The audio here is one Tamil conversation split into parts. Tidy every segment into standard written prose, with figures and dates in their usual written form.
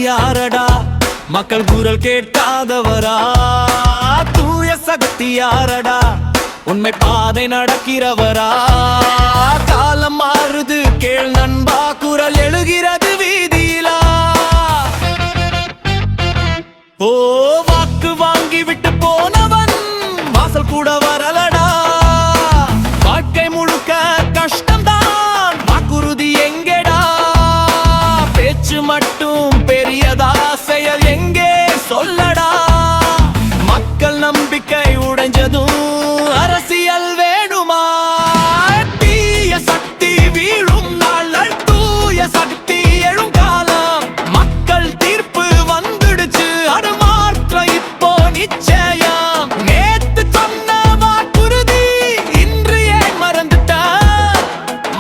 யாரடா மக்கள் குரல் கேட்காதவரா தூய சக்தி யாரடா உண்மை பாதை நடக்கிறவரா காலம் மாறுது கேள் நண்பா குரல் எழுகிறது வீதியிலா ஓ வாக்கு வாங்கி விட்டு போனவன் வாசல் கூட வரலடா வாழ்க்கை முழுக்க கஷ்டம்தான் வாக்குறுதி எங்கேடா பேச்சு மட்டும் பெரியதா செயல் எங்கே சொல்லடா மக்கள் நம்பிக்கை உடைஞ்சதும் அரசியல் வேணுமா தீய சக்தி வீழும் நாள் தூய சக்தி எழும் காலம் மக்கள் தீர்ப்பு வந்துடுச்சு அது மாற்றம் இப்போ நிச்சயம் நேத்து சொன்ன வாக்குறுதி இன்று ஏன் மறந்துட்ட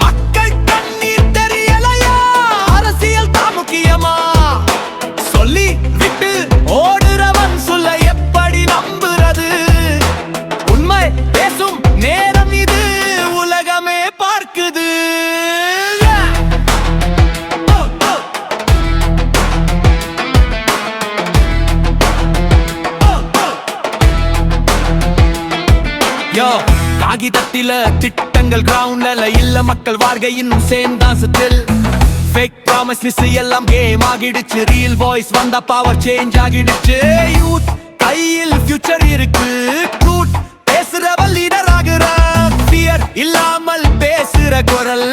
மக்கள் கண்ணீர் தெரியலையா அரசியல் தான் முக்கியமா சொல்லி விட்டு ஓடுறவன் சொல்ல எப்படி நம்புறது உண்மை பேசும் நேரம் இது உலகமே பார்க்குது யோ காகிதத்தில திட்டங்கள் கிரவுண்ட்ல இல்ல மக்கள் வாழ்க்கை இன்னும் சேம் தான் ஸ்டில் ஃபேக் ப்ராமிஸ் லிஸ்ட் எல்லாம் கேம் ஆகிடுச்சு ரியல் வாய்ஸ் வந்தா பவர் சேஞ்ச் ஆகிடுச்சு யூத் கையில் ஃபியூச்சர் இருக்கு ட்ரூத் பேசுறவ லீடர் ஆகுற ஃபியர் இல்லாமல் பேசுற குரல்